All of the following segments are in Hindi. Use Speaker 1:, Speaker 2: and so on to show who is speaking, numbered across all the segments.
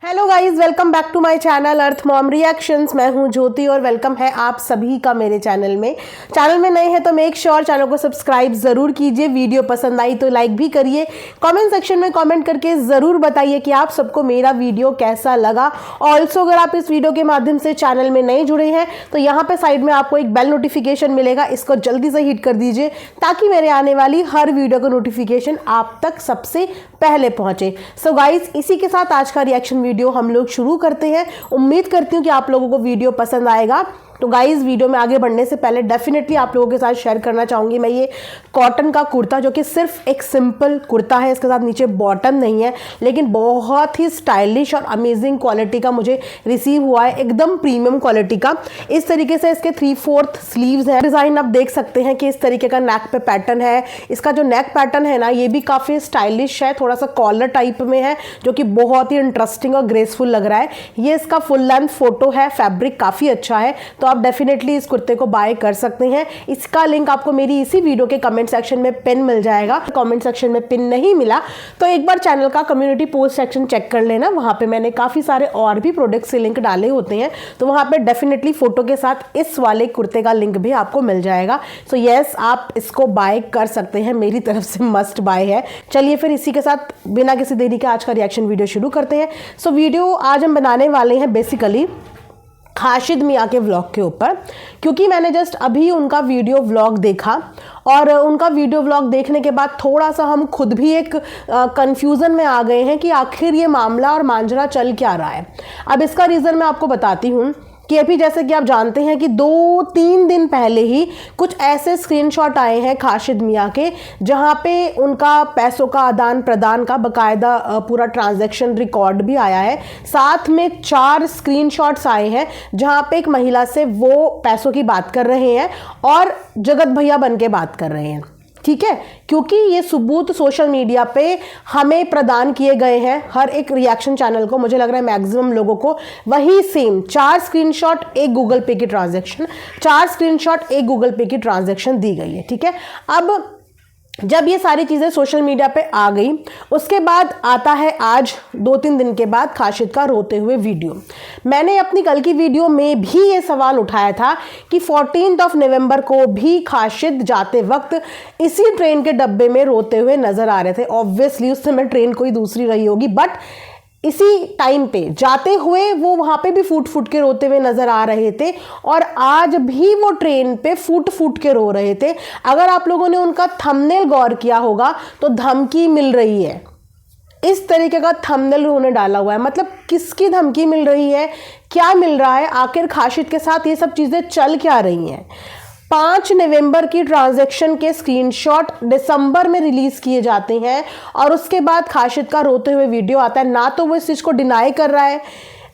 Speaker 1: Hello guys, welcome back to my channel earth mom reactions. मैं हूं ज्योति और वेलकम है आप सभी का मेरे चैनल में। चैनल में नए हैं तो मेक श्योर चैनल को सब्सक्राइब ज़रूर कीजिए। वीडियो पसंद आई तो लाइक भी करिए। कमेंट सेक्शन में कमेंट करके ज़रूर बताइए कि आप सबको मेरा वीडियो कैसा लगा। ऑल्सो अगर आप इस वीडियो के माध्यम से चैनल में नए जुड़े हैं तो यहाँ पर साइड में आपको एक बेल नोटिफिकेशन मिलेगा, इसको जल्दी से हिट कर दीजिए ताकि मेरे आने वाली हर वीडियो का नोटिफिकेशन आप तक सबसे पहले पहुंचे। सो गाइस, इसी के साथ आज का रिएक्शन वीडियो हम लोग शुरू करते हैं। उम्मीद करती हूँ कि आप लोगों को वीडियो पसंद आएगा। तो गाइस, वीडियो में आगे बढ़ने से पहले डेफिनेटली आप लोगों के साथ शेयर करना चाहूंगी मैं ये कॉटन का कुर्ता, जो कि सिर्फ एक सिंपल कुर्ता है, इसके साथ नीचे बॉटम नहीं है, लेकिन बहुत ही स्टाइलिश और अमेजिंग क्वालिटी का मुझे रिसीव हुआ है, एकदम प्रीमियम क्वालिटी का। इस तरीके से इसके 3/4 स्लीव्स हैं। डिजाइन आप देख सकते हैं कि इस तरीके का नेक पे पैटर्न है। इसका जो नेक पैटर्न है ना, ये भी काफी स्टाइलिश है, थोड़ा सा कॉलर टाइप में है, जो कि बहुत ही इंटरेस्टिंग और ग्रेसफुल लग रहा है। ये इसका फुल लेंथ फोटो है, फैब्रिक काफी अच्छा है, तो आप डेफिनेटली इस कुर्ते को बाय कर सकते हैं। इसका लिंक आपको मेरी इसी वीडियो के कमेंट सेक्शन में पिन मिल जाएगा। कमेंट सेक्शन में पिन नहीं मिला तो एक बार चैनल का कम्युनिटी पोस्ट सेक्शन चेक कर लेना, वहां पे मैंने काफी सारे और भी प्रोडक्ट्स के लिंक डाले होते हैं, तो वहां पे डेफिनेटली फोटो के साथ इस वाले कुर्ते का लिंक भी आपको मिल जाएगा। सो यस, आप इसको बाय कर सकते हैं, मेरी तरफ से मस्ट बाय है। चलिए फिर इसी के साथ बिना किसी देरी के आज का रिएक्शन वीडियो शुरू करते हैं। सो वीडियो आज हम बनाने वाले हैं बेसिकली खाशिद मियां के व्लॉग के ऊपर, क्योंकि मैंने जस्ट अभी उनका वीडियो व्लॉग देखा और उनका वीडियो व्लॉग देखने के बाद थोड़ा सा हम खुद भी एक कंफ्यूजन में आ गए हैं कि आखिर ये मामला और मांजरा चल क्या रहा है। अब इसका रीज़न मैं आपको बताती हूँ कि अभी जैसे कि आप जानते हैं कि 2-3 दिन पहले ही कुछ ऐसे स्क्रीनशॉट आए हैं खाशिद मियां के, जहां पे उनका पैसों का आदान प्रदान का बकायदा पूरा ट्रांजैक्शन रिकॉर्ड भी आया है। साथ में 4 स्क्रीनशॉट्स आए हैं जहां पे एक महिला से वो पैसों की बात कर रहे हैं और जगत भैया बन के बात कर रहे हैं। ठीक है, क्योंकि ये सबूत सोशल मीडिया पे हमें प्रदान किए गए हैं, हर एक रिएक्शन चैनल को, मुझे लग रहा है मैक्सिमम लोगों को वही सेम 4 स्क्रीनशॉट एक गूगल पे की ट्रांजैक्शन, 4 स्क्रीनशॉट एक गूगल पे की ट्रांजैक्शन दी गई है। ठीक है, अब जब ये सारी चीज़ें सोशल मीडिया पे आ गई, उसके बाद आता है आज 2-3 दिन के बाद खाशिद का रोते हुए वीडियो। मैंने अपनी कल की वीडियो में भी ये सवाल उठाया था कि 14 नवंबर को भी खाशिद जाते वक्त इसी ट्रेन के डब्बे में रोते हुए नजर आ रहे थे। ऑब्वियसली उस समय ट्रेन कोई दूसरी रही होगी, बट इसी टाइम पे जाते हुए वो वहां पे भी फूट फूट के रोते हुए नजर आ रहे थे और आज भी वो ट्रेन पे फूट फूट के रो रहे थे। अगर आप लोगों ने उनका थंबनेल गौर किया होगा तो धमकी मिल रही है, इस तरीके का थंबनेल उन्होंने डाला हुआ है। मतलब किसकी धमकी मिल रही है, क्या मिल रहा है, आखिर खाशिद के साथ ये सब चीजें चल क्या रही हैं। 5 नवंबर की ट्रांजैक्शन के स्क्रीनशॉट दिसंबर में रिलीज किए जाते हैं और उसके बाद खाशिद का रोते हुए वीडियो आता है। ना तो वो इस चीज को डिनाई कर रहा है,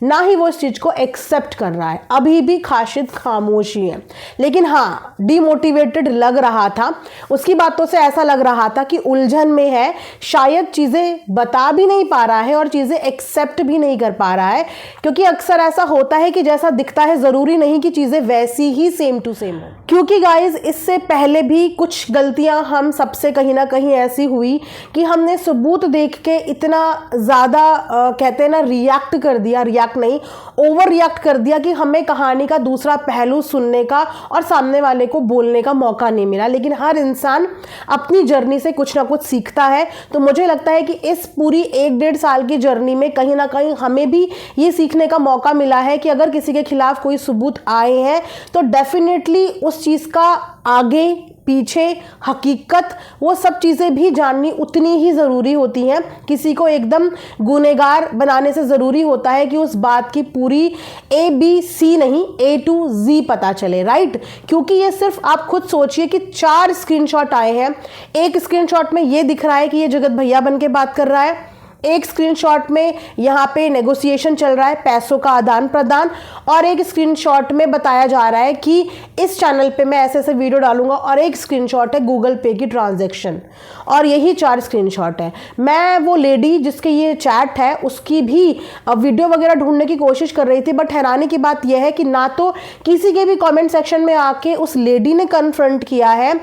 Speaker 1: ना ही वो इस चीज को एक्सेप्ट कर रहा है। अभी भी खाशिद खामोशी है, लेकिन हाँ डिमोटिवेटेड लग रहा था। उसकी बातों से ऐसा लग रहा था कि उलझन में है, शायद चीजें बता भी नहीं पा रहा है और चीजें एक्सेप्ट भी नहीं कर पा रहा है, क्योंकि अक्सर ऐसा होता है कि जैसा दिखता है जरूरी नहीं कि चीजें वैसी ही सेम टू सेम हो। क्योंकि गाइज, इससे पहले भी कुछ गलतियां हम सबसे कहीं ना कहीं ऐसी हुई कि हमने सबूत देख के इतना ज्यादा कहते हैं ना रिएक्ट कर दिया, नहीं ओवर रिएक्ट कर दिया कि हमें कहानी का दूसरा पहलू सुनने का और सामने वाले को बोलने का मौका नहीं मिला। लेकिन हर इंसान अपनी जर्नी से कुछ ना कुछ सीखता है, तो मुझे लगता है कि इस पूरी 1-1.5 साल की जर्नी में कहीं ना कहीं हमें भी ये सीखने का मौका मिला है कि अगर किसी के खिलाफ कोई सबूत आए हैं तो डेफिनेटली उस चीज का आगे पीछे हकीकत वो सब चीज़ें भी जाननी उतनी ही ज़रूरी होती हैं। किसी को एकदम गुनहगार बनाने से ज़रूरी होता है कि उस बात की पूरी ABC नहीं A to Z पता चले, राइट। क्योंकि ये सिर्फ आप खुद सोचिए कि 4 स्क्रीनशॉट आए हैं। एक स्क्रीनशॉट में ये दिख रहा है कि ये जगत भैया बन के बात कर रहा है, एक स्क्रीनशॉट में यहाँ पे नेगोशिएशन चल रहा है, पैसों का आदान प्रदान, और एक स्क्रीनशॉट में बताया जा रहा है कि इस चैनल पे मैं ऐसे ऐसे वीडियो डालूंगा, और एक स्क्रीनशॉट है गूगल पे की ट्रांजैक्शन, और यही 4 स्क्रीनशॉट है। मैं वो लेडी जिसके ये चैट है उसकी भी वीडियो वगैरह ढूंढने की कोशिश कर रही थी, बट हैरानी की बात यह है कि ना तो किसी के भी कॉमेंट सेक्शन में आके उस लेडी ने कन्फ्रंट किया है,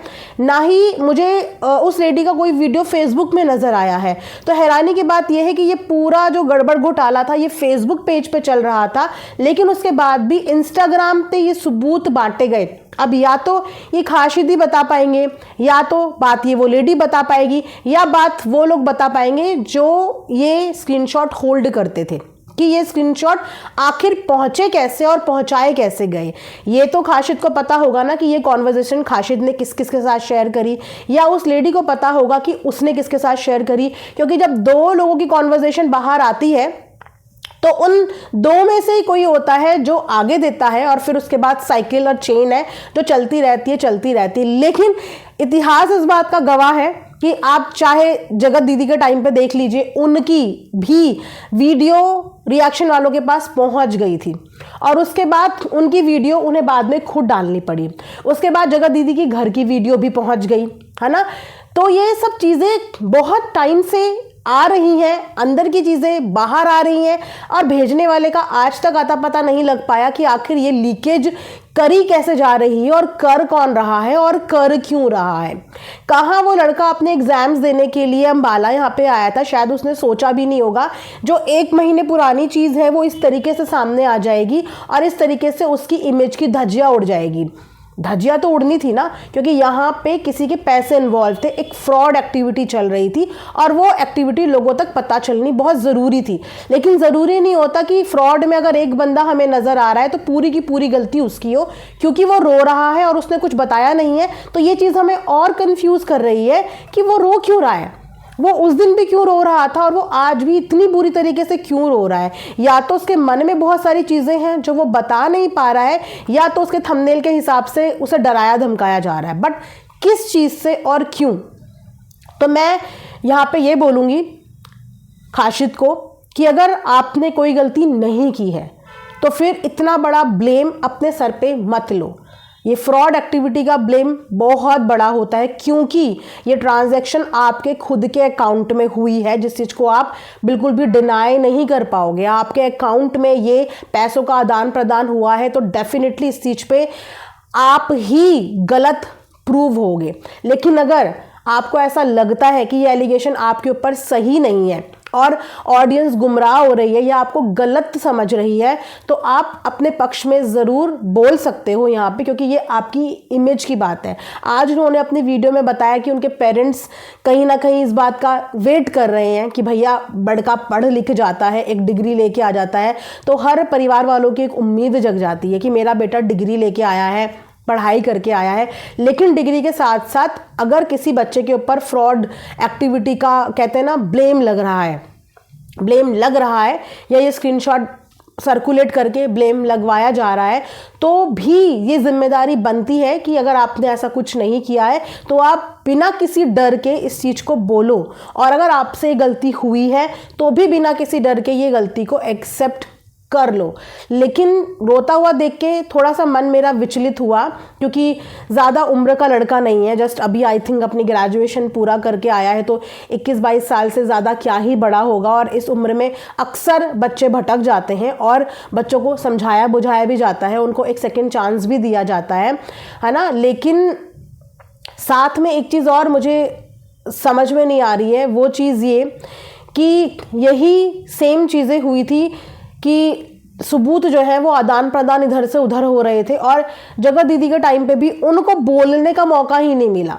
Speaker 1: ना ही मुझे उस लेडी का कोई वीडियो फेसबुक में नजर आया है। तो हैरानी की बात बात यह है कि ये पूरा जो गड़बड़ घोटाला था ये फेसबुक पेज पे चल रहा था, लेकिन उसके बाद भी इंस्टाग्राम पे ये सबूत बांटे गए। अब या तो ये खाशिद ही बता पाएंगे, या तो बात ये वो लेडी बता पाएगी, या बात वो लोग बता पाएंगे जो ये स्क्रीनशॉट होल्ड करते थे कि ये स्क्रीनशॉट आखिर पहुंचे कैसे और पहुंचाए कैसे गए। ये तो खाशिद को पता होगा ना कि ये कॉन्वर्जेशन खाशिद ने किस किस के साथ शेयर करी, या उस लेडी को पता होगा कि उसने किसके साथ शेयर करी, क्योंकि जब दो लोगों की कॉन्वर्जेशन बाहर आती है तो उन दो में से ही कोई होता है जो आगे देता है, और फिर उसके बाद साइकिल और चेन है जो चलती रहती है। लेकिन इतिहास इस बात का गवाह है कि आप चाहे जगत दीदी के टाइम पे देख लीजिए, उनकी भी वीडियो रिएक्शन वालों के पास पहुंच गई थी, और उसके बाद उनकी वीडियो उन्हें बाद में खुद डालनी पड़ी। उसके बाद जगत दीदी की घर की वीडियो भी पहुंच गई, है ना। तो ये सब चीज़ें बहुत टाइम से आ रही हैं, अंदर की चीज़ें बाहर आ रही हैं, और भेजने वाले का आज तक आता पता नहीं लग पाया कि आखिर ये लीकेज करी कैसे जा रही है, और कर कौन रहा है, और कर क्यों रहा है। कहाँ वो लड़का अपने एग्जाम्स देने के लिए अम्बाला यहाँ पे आया था, शायद उसने सोचा भी नहीं होगा जो 1 महीने पुरानी चीज़ है वो इस तरीके से सामने आ जाएगी, और इस तरीके से उसकी इमेज की धज्जियाँ उड़ जाएगी। धज्जियाँ तो उड़नी थी ना, क्योंकि यहाँ पे किसी के पैसे इन्वॉल्व थे, एक फ्रॉड एक्टिविटी चल रही थी, और वो एक्टिविटी लोगों तक पता चलनी बहुत ज़रूरी थी। लेकिन ज़रूरी नहीं होता कि फ्रॉड में अगर एक बंदा हमें नज़र आ रहा है तो पूरी की पूरी गलती उसकी हो, क्योंकि वो रो रहा है और उसने कुछ बताया नहीं है। तो ये चीज़ हमें और कन्फ्यूज़ कर रही है कि वो रो क्यों रहा है, वो उस दिन भी क्यों रो रहा था और वो आज भी इतनी बुरी तरीके से क्यों रो रहा है। या तो उसके मन में बहुत सारी चीज़ें हैं जो वो बता नहीं पा रहा है, या तो उसके थंबनेल के हिसाब से उसे डराया धमकाया जा रहा है, बट किस चीज़ से और क्यों। तो मैं यहाँ पे ये बोलूँगी खाशिद को कि अगर आपने कोई गलती नहीं की है तो फिर इतना बड़ा ब्लेम अपने सर पे मत लो। ये फ्रॉड एक्टिविटी का ब्लेम बहुत बड़ा होता है, क्योंकि ये ट्रांजैक्शन आपके खुद के अकाउंट में हुई है, जिस चीज़ को आप बिल्कुल भी डिनाई नहीं कर पाओगे। आपके अकाउंट में ये पैसों का आदान प्रदान हुआ है, तो डेफिनेटली इस चीज़ पे आप ही गलत प्रूव होगे। लेकिन अगर आपको ऐसा लगता है कि ये एलिगेशन आपके ऊपर सही नहीं है और ऑडियंस गुमराह हो रही है या आपको गलत समझ रही है, तो आप अपने पक्ष में ज़रूर बोल सकते हो यहाँ पे, क्योंकि ये आपकी इमेज की बात है। आज उन्होंने अपनी वीडियो में बताया कि उनके पेरेंट्स कहीं ना कहीं इस बात का वेट कर रहे हैं कि भैया लड़का पढ़ लिख जाता है, एक डिग्री लेके आ जाता है, तो हर परिवार वालों की एक उम्मीद जग जाती है कि मेरा बेटा डिग्री लेके आया है, पढ़ाई करके आया है। लेकिन डिग्री के साथ साथ अगर किसी बच्चे के ऊपर फ्रॉड एक्टिविटी का कहते हैं ना ब्लेम लग रहा है या ये स्क्रीनशॉट सर्कुलेट करके ब्लेम लगवाया जा रहा है, तो भी ये जिम्मेदारी बनती है कि अगर आपने ऐसा कुछ नहीं किया है तो आप बिना किसी डर के इस चीज़ को बोलो, और अगर आपसे गलती हुई है तो भी बिना किसी डर के ये गलती को एक्सेप्ट कर लो। लेकिन रोता हुआ देख के थोड़ा सा मन मेरा विचलित हुआ, क्योंकि ज़्यादा उम्र का लड़का नहीं है, जस्ट अभी आई थिंक अपनी ग्रेजुएशन पूरा करके आया है, तो 21-22 साल से ज़्यादा क्या ही बड़ा होगा। और इस उम्र में अक्सर बच्चे भटक जाते हैं और बच्चों को समझाया बुझाया भी जाता है, उनको एक सेकेंड चांस भी दिया जाता है ना। लेकिन साथ में एक चीज़ और मुझे समझ में नहीं आ रही है, वो चीज़ ये कि यही सेम चीज़ें हुई थी कि सबूत जो है वो आदान प्रदान इधर से उधर हो रहे थे, और जगत दीदी के टाइम पे भी उनको बोलने का मौका ही नहीं मिला,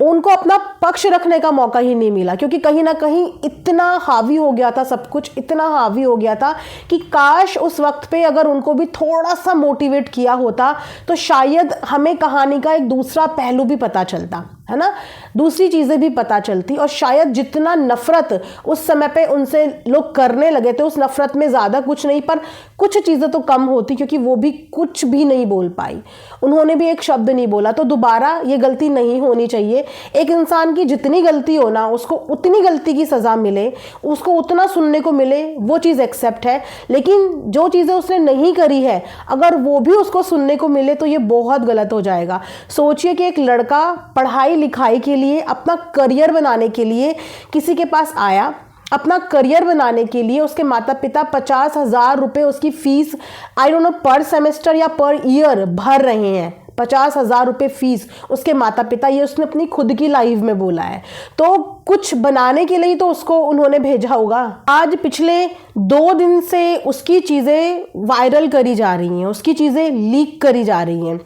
Speaker 1: उनको अपना पक्ष रखने का मौका ही नहीं मिला, क्योंकि कहीं ना कहीं इतना हावी हो गया था सब कुछ, इतना हावी हो गया था कि काश उस वक्त पे अगर उनको भी थोड़ा सा मोटिवेट किया होता तो शायद हमें कहानी का एक दूसरा पहलू भी पता चलता, है ना, दूसरी चीज़ें भी पता चलती, और शायद जितना नफ़रत उस समय पे उनसे लोग करने लगे थे, उस नफ़रत में ज़्यादा कुछ नहीं पर कुछ चीज़ें तो कम होती, क्योंकि वो भी कुछ भी नहीं बोल पाई, उन्होंने भी एक शब्द नहीं बोला। तो दोबारा ये गलती नहीं होनी चाहिए। एक इंसान की जितनी गलती हो ना, उसको उतनी गलती की सज़ा मिले, उसको उतना सुनने को मिले, वो चीज़ एक्सेप्ट है। लेकिन जो चीज़ें उसने नहीं करी है अगर वो भी उसको सुनने को मिले तो ये बहुत गलत हो जाएगा। सोचिए कि एक लड़का पढ़ाई लिखाई के लिए, अपना करियर बनाने के लिए किसी के पास आया, अपना करियर बनाने के लिए उसके माता पिता 50,000 रुपये उसकी फीस आई डोंट नो पर सेमेस्टर या पर ईयर भर रहे हैं, 50,000 रुपये फीस उसके माता पिता, ये उसने अपनी खुद की लाइव में बोला है। तो कुछ बनाने के लिए तो उसको उन्होंने भेजा होगा। आज पिछले 2 दिन से उसकी चीज़ें वायरल करी जा रही हैं, उसकी चीज़ें लीक करी जा रही हैं।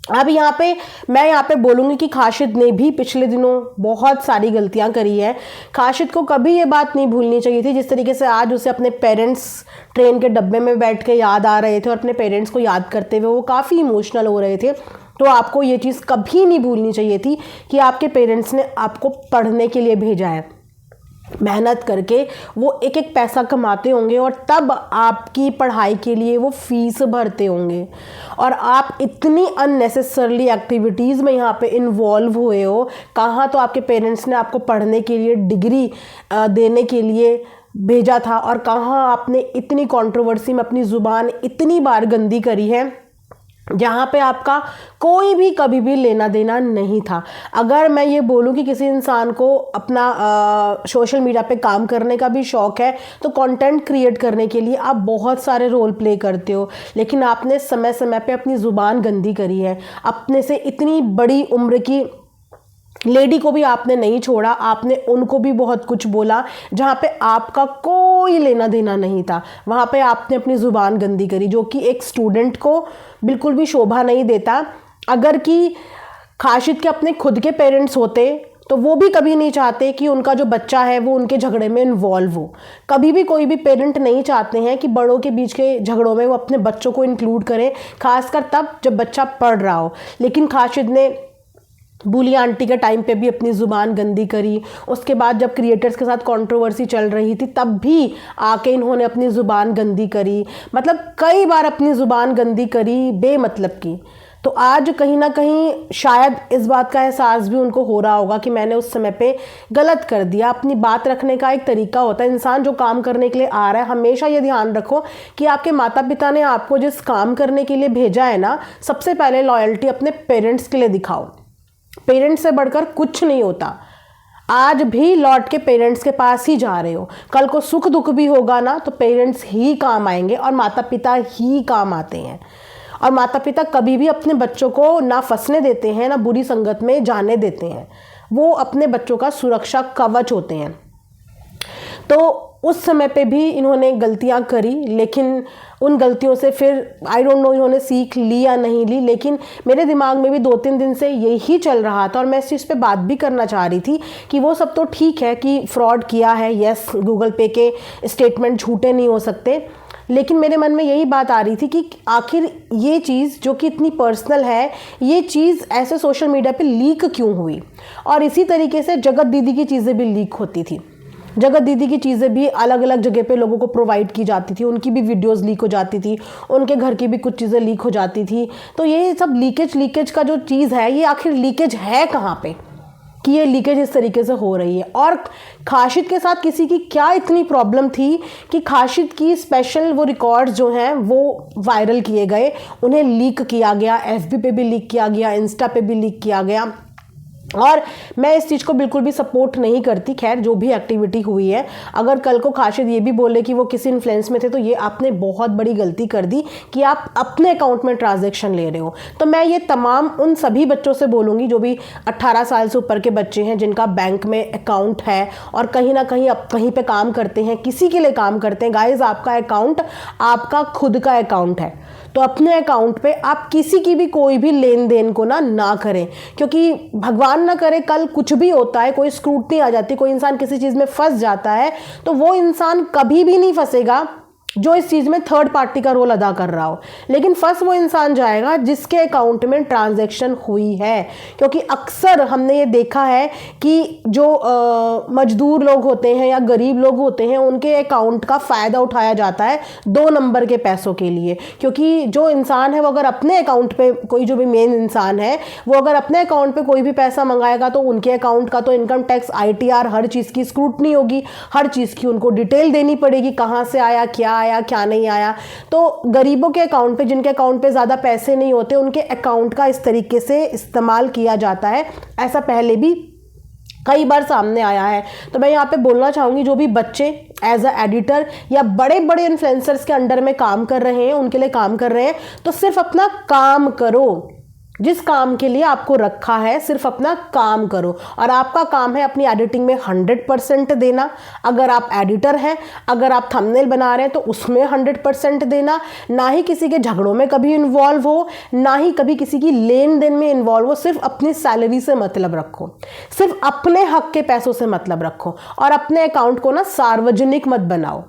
Speaker 1: अब मैं यहाँ पे बोलूँगी कि खाशिद ने भी पिछले दिनों बहुत सारी गलतियाँ करी है। खाशिद को कभी ये बात नहीं भूलनी चाहिए थी, जिस तरीके से आज उसे अपने पेरेंट्स ट्रेन के डब्बे में बैठ के याद आ रहे थे और अपने पेरेंट्स को याद करते हुए वो काफ़ी इमोशनल हो रहे थे। तो आपको ये चीज़ कभी नहीं भूलनी चाहिए थी कि आपके पेरेंट्स ने आपको पढ़ने के लिए भेजा है, मेहनत करके वो एक एक पैसा कमाते होंगे और तब आपकी पढ़ाई के लिए वो फीस भरते होंगे, और आप इतनी अननेसेसरली एक्टिविटीज़ में यहाँ पे इन्वॉल्व हुए हो। कहाँ तो आपके पेरेंट्स ने आपको पढ़ने के लिए, डिग्री देने के लिए भेजा था, और कहाँ आपने इतनी कंट्रोवर्सी में अपनी ज़ुबान इतनी बार गंदी करी है जहाँ पे आपका कोई भी कभी भी लेना देना नहीं था। अगर मैं ये बोलूँ कि किसी इंसान को अपना सोशल मीडिया पे काम करने का भी शौक़ है तो कंटेंट क्रिएट करने के लिए आप बहुत सारे रोल प्ले करते हो, लेकिन आपने समय समय पे अपनी ज़ुबान गंदी करी है। अपने से इतनी बड़ी उम्र की लेडी को भी आपने नहीं छोड़ा, आपने उनको भी बहुत कुछ बोला जहाँ पे आपका कोई लेना देना नहीं था। वहाँ पे आपने अपनी ज़ुबान गंदी करी, जो कि एक स्टूडेंट को बिल्कुल भी शोभा नहीं देता। अगर कि खाशिद के अपने खुद के पेरेंट्स होते तो वो भी कभी नहीं चाहते कि उनका जो बच्चा है वो उनके झगड़े में इन्वॉल्व हो। कभी भी कोई भी पेरेंट नहीं चाहते हैं कि बड़ों के बीच के झगड़ों में वो अपने बच्चों को इंक्लूड करें, खासकर तब जब बच्चा पढ़ रहा हो। लेकिन खाशिद ने बूली आंटी के टाइम पे भी अपनी ज़ुबान गंदी करी। उसके बाद जब क्रिएटर्स के साथ कंट्रोवर्सी चल रही थी तब भी आके इन्होंने अपनी ज़ुबान गंदी करी, मतलब कई बार अपनी ज़ुबान गंदी करी बेमतलब की। तो आज कहीं ना कहीं शायद इस बात का एहसास भी उनको हो रहा होगा कि मैंने उस समय पे गलत कर दिया। अपनी बात रखने का एक तरीका होता है, इंसान जो काम करने के लिए आ रहा है हमेशा ये ध्यान रखो कि आपके माता पिता ने आपको जिस काम करने के लिए भेजा है ना, सबसे पहले लॉयल्टी अपने पेरेंट्स के लिए दिखाओ। पेरेंट्स से बढ़कर कुछ नहीं होता। आज भी लौट के पेरेंट्स के पास ही जा रहे हो, कल को सुख दुख भी होगा ना तो पेरेंट्स ही काम आएंगे और माता पिता ही काम आते हैं। और माता पिता कभी भी अपने बच्चों को ना फंसने देते हैं, ना बुरी संगत में जाने देते हैं। वो अपने बच्चों का सुरक्षा कवच होते हैं। तो उस समय पे भी इन्होंने गलतियां करी, लेकिन उन गलतियों से फिर आई डोंट नो इन्होंने सीख ली या नहीं ली, लेकिन मेरे दिमाग में भी 2-3 दिन से यही चल रहा था और मैं इस चीज़ पे बात भी करना चाह रही थी कि वो सब तो ठीक है कि फ्रॉड किया है, यस गूगल पे के स्टेटमेंट झूठे नहीं हो सकते, लेकिन मेरे मन में यही बात आ रही थी कि आखिर ये चीज़ जो कि इतनी पर्सनल है, ये चीज़ ऐसे सोशल मीडिया पे लीक क्यों हुई। और इसी तरीके से जगत दीदी की चीज़ें भी लीक होती थी। जगत दीदी की चीज़ें भी अलग अलग जगह पे लोगों को प्रोवाइड की जाती थी, उनकी भी वीडियोस लीक हो जाती थी, उनके घर की भी कुछ चीज़ें लीक हो जाती थी। तो ये सब लीकेज का जो चीज़ है, ये आखिर लीकेज है कहाँ पे कि ये लीकेज इस तरीके से हो रही है। और खाशिद के साथ किसी की क्या इतनी प्रॉब्लम थी कि खाशिद की स्पेशल वो रिकॉर्ड्स जो हैं वो वायरल किए गए, उन्हें लीक किया गया, FB पे भी लीक किया गया, इंस्टा पे भी लीक किया गया। और मैं इस चीज़ को बिल्कुल भी सपोर्ट नहीं करती। खैर जो भी एक्टिविटी हुई है, अगर कल को खाशिद ये भी बोले कि वो किसी इन्फ्लुएंस में थे तो ये आपने बहुत बड़ी गलती कर दी कि आप अपने अकाउंट में ट्रांजैक्शन ले रहे हो। तो मैं ये तमाम उन सभी बच्चों से बोलूँगी जो भी 18 साल से ऊपर के बच्चे हैं, जिनका बैंक में अकाउंट है और कहीं ना कहीं कहीं पे काम करते हैं, किसी के लिए काम करते हैं। गाइज, आपका अकाउंट आपका खुद का अकाउंट है, तो अपने अकाउंट पे आप किसी की भी कोई भी लेन देन को ना करें, क्योंकि भगवान ना करे कल कुछ भी होता है, कोई स्क्रूटनी आ जाती है, कोई इंसान किसी चीज़ में फंस जाता है, तो वो इंसान कभी भी नहीं फंसेगा जो इस चीज़ में थर्ड पार्टी का रोल अदा कर रहा हो, लेकिन फंस वो इंसान जाएगा जिसके अकाउंट में ट्रांजैक्शन हुई है। क्योंकि अक्सर हमने ये देखा है कि जो मजदूर लोग होते हैं या गरीब लोग होते हैं, उनके अकाउंट का फ़ायदा उठाया जाता है 2 नंबर के पैसों के लिए। क्योंकि जो इंसान है वो अगर अपने अकाउंट पे, कोई जो भी मेन इंसान है वो अगर अपने अकाउंट पे कोई भी पैसा मंगाएगा तो उनके अकाउंट का तो इनकम टैक्स, ITR, हर चीज़ की स्क्रूटनी होगी, हर चीज़ की उनको डिटेल देनी पड़ेगी, कहाँ से आया, क्या आया, क्या नहीं आया। तो गरीबों के अकाउंट पे, जिनके अकाउंट पे ज़्यादा पैसे नहीं होते, उनके अकाउंट का इस तरीके से इस्तेमाल किया जाता है। ऐसा पहले भी कई बार सामने आया है। तो मैं यहाँ पे बोलना चाहूँगी, जो भी बच्चे एज अ एडिटर या बड़े बड़े इन्फ्लुएंसर्स के अंडर में काम कर रहे हैं, उनके लिए काम कर रहे हैं, तो सिर्फ अपना काम करो, जिस काम के लिए आपको रखा है सिर्फ अपना काम करो। और आपका काम है अपनी एडिटिंग में 100% देना। अगर आप एडिटर हैं, अगर आप थंबनेल बना रहे हैं तो उसमें 100% देना। ना ही किसी के झगड़ों में कभी इन्वॉल्व हो, ना ही कभी किसी की लेन देन में इन्वॉल्व हो। सिर्फ अपनी सैलरी से मतलब रखो, सिर्फ अपने हक के पैसों से मतलब रखो। और अपने अकाउंट को ना सार्वजनिक मत बनाओ।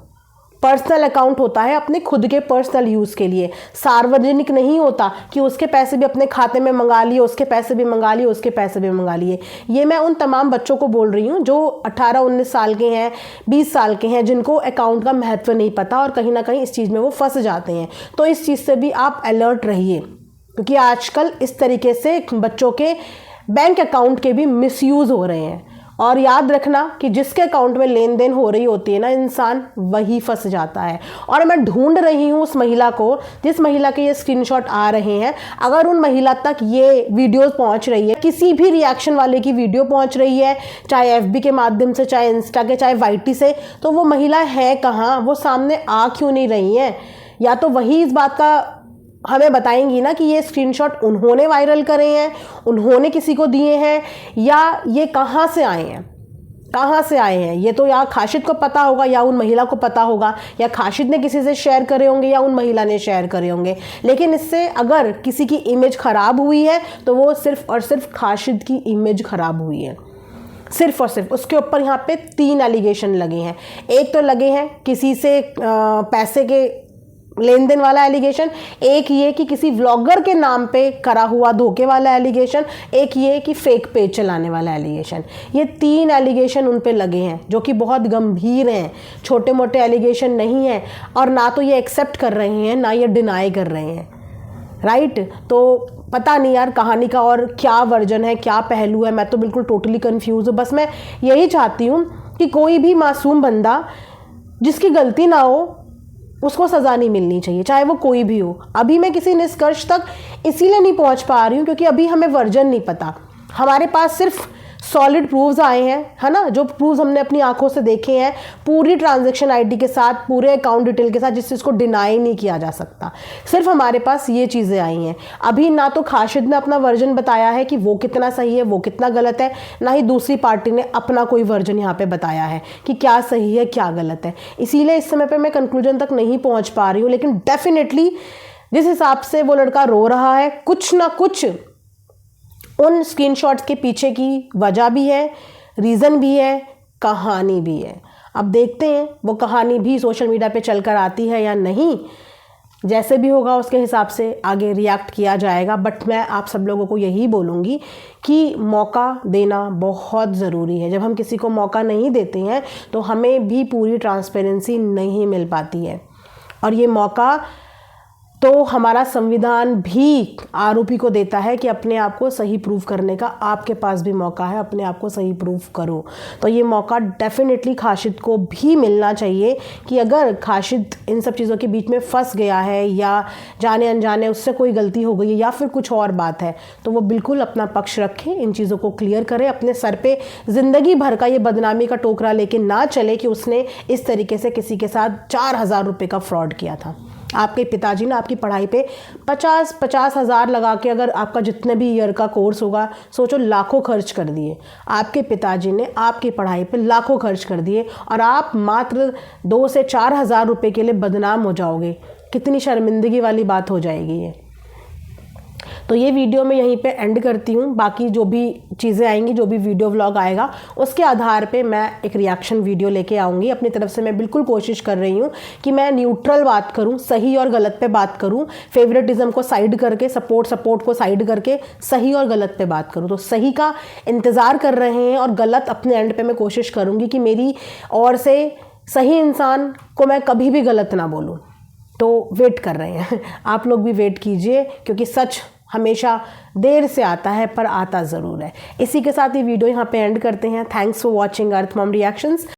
Speaker 1: पर्सनल अकाउंट होता है अपने खुद के पर्सनल यूज़ के लिए, सार्वजनिक नहीं होता कि उसके पैसे भी अपने खाते में मंगा लिए, उसके पैसे भी मंगा लिए, उसके पैसे भी मंगा लिए। ये मैं उन तमाम बच्चों को बोल रही हूँ जो 18-19 साल के हैं, 20 साल के हैं, जिनको अकाउंट का महत्व नहीं पता और कहीं ना कहीं इस चीज़ में वो फंस जाते हैं। तो इस चीज़ से भी आप अलर्ट रहिए, क्योंकि आजकल इस तरीके से बच्चों के बैंक अकाउंट के भी मिसयूज़ हो रहे हैं। और याद रखना कि जिसके अकाउंट में लेन देन हो रही होती है ना इंसान, वही फंस जाता है। और मैं ढूंढ रही हूँ उस महिला को, जिस महिला के ये स्क्रीनशॉट आ रहे हैं। अगर उन महिला तक ये वीडियोस पहुँच रही है, किसी भी रिएक्शन वाले की वीडियो पहुँच रही है, चाहे FB के माध्यम से, चाहे इंस्टा के, चाहे YT से, तो वो महिला है कहाँ, वो सामने आ क्यों नहीं रही हैं? या तो वही इस बात का हमें बताएंगी ना कि ये स्क्रीनशॉट उन्होंने वायरल करे हैं, उन्होंने किसी को दिए हैं, या ये कहाँ से आए हैं, कहाँ से आए हैं। ये तो या खाशिद को पता होगा, या उन महिला को पता होगा, या खाशिद ने किसी से शेयर करे होंगे, या उन महिला ने शेयर करे होंगे। लेकिन इससे अगर किसी की इमेज ख़राब हुई है तो वो सिर्फ और सिर्फ खाशिद की इमेज ख़राब हुई है, सिर्फ और सिर्फ। उसके ऊपर यहाँ पे 3 एलिगेशन लगे हैं। एक तो लगे हैं किसी से पैसे के लेन देन वाला एलिगेशन, एक ये कि किसी व्लॉगर के नाम पे करा हुआ धोखे वाला एलिगेशन, एक ये कि फेक पेज चलाने वाला एलिगेशन। ये 3 एलिगेशन उन पे लगे हैं जो कि बहुत गंभीर हैं, छोटे मोटे एलिगेशन नहीं हैं। और ना तो ये एक्सेप्ट कर रहे हैं, ना ये डिनाई कर रहे हैं, राइट। तो पता नहीं यार कहानी का और क्या वर्जन है, क्या पहलू है, मैं तो बिल्कुल टोटली कंफ्यूज हूँ। बस मैं यही चाहती हूँ कि कोई भी मासूम बंदा जिसकी गलती ना हो उसको सज़ा नहीं मिलनी चाहिए, चाहे वो कोई भी हो। अभी मैं किसी निष्कर्ष तक इसीलिए नहीं पहुंच पा रही हूँ क्योंकि अभी हमें वर्जन नहीं पता। हमारे पास सिर्फ सॉलिड प्रूफ्स आए हैं, है ना, जो प्रूफ्स हमने अपनी आंखों से देखे हैं, पूरी ट्रांजैक्शन आईडी के साथ, पूरे अकाउंट डिटेल के साथ, जिस चीज़ को डिनाई नहीं किया जा सकता। सिर्फ हमारे पास ये चीज़ें आई हैं। अभी ना तो खाशिद ने अपना वर्जन बताया है कि वो कितना सही है, वो कितना गलत है, ना ही दूसरी पार्टी ने अपना कोई वर्जन यहाँ पे बताया है कि क्या सही है, क्या गलत है। इसीलिए इस समय पर मैं कंक्लूजन तक नहीं पहुँच पा रही हूँ। लेकिन डेफिनेटली जिस हिसाब से वो लड़का रो रहा है, कुछ ना कुछ उन स्क्रीनशॉट्स के पीछे की वजह भी है, रीज़न भी है, कहानी भी है। अब देखते हैं वो कहानी भी सोशल मीडिया पे चलकर आती है या नहीं। जैसे भी होगा उसके हिसाब से आगे रिएक्ट किया जाएगा। बट मैं आप सब लोगों को यही बोलूँगी कि मौका देना बहुत ज़रूरी है। जब हम किसी को मौका नहीं देते हैं तो हमें भी पूरी ट्रांसपेरेंसी नहीं मिल पाती है। और ये मौका तो हमारा संविधान भी आरोपी को देता है कि अपने आप को सही प्रूव करने का आपके पास भी मौका है, अपने आप को सही प्रूव करो। तो ये मौका डेफिनेटली खाशिद को भी मिलना चाहिए कि अगर खाशिद इन सब चीज़ों के बीच में फंस गया है या जाने अनजाने उससे कोई गलती हो गई है या फिर कुछ और बात है, तो वो बिल्कुल अपना पक्ष रखे, इन चीज़ों को क्लियर करे, अपने सर पे ज़िंदगी भर का ये बदनामी का टोकरा लेके ना चले कि उसने इस तरीके से किसी के साथ 4,000 रुपये का फ्रॉड किया था। आपके पिताजी ने आपकी पढ़ाई पे 50 हज़ार लगा के, अगर आपका जितने भी ईयर का कोर्स होगा, सोचो लाखों खर्च कर दिए। आपके पिताजी ने आपकी पढ़ाई पे लाखों खर्च कर दिए और आप मात्र 2 से 4 हज़ार रुपये के लिए बदनाम हो जाओगे। कितनी शर्मिंदगी वाली बात हो जाएगी ये। तो ये वीडियो मैं यहीं पे एंड करती हूँ। बाकी जो भी चीज़ें आएंगी, जो भी वीडियो व्लॉग आएगा, उसके आधार पे मैं एक रिएक्शन वीडियो लेके आऊँगी। अपनी तरफ से मैं बिल्कुल कोशिश कर रही हूँ कि मैं न्यूट्रल बात करूँ, सही और गलत पे बात करूँ, फेवरेटिज्म को साइड करके, सपोर्ट को साइड करके सही और गलत पे बात करूँ। तो सही का इंतज़ार कर रहे हैं और गलत अपने एंड पे मैं कोशिश करूँगी कि मेरी ओर से सही इंसान को मैं कभी भी गलत ना बोलूँ। तो वेट कर रहे हैं आप लोग भी वेट कीजिए, क्योंकि सच हमेशा देर से आता है पर आता ज़रूर है। इसी के साथ ये वीडियो यहाँ पे एंड करते हैं। Thanks for watching earth mom reactions.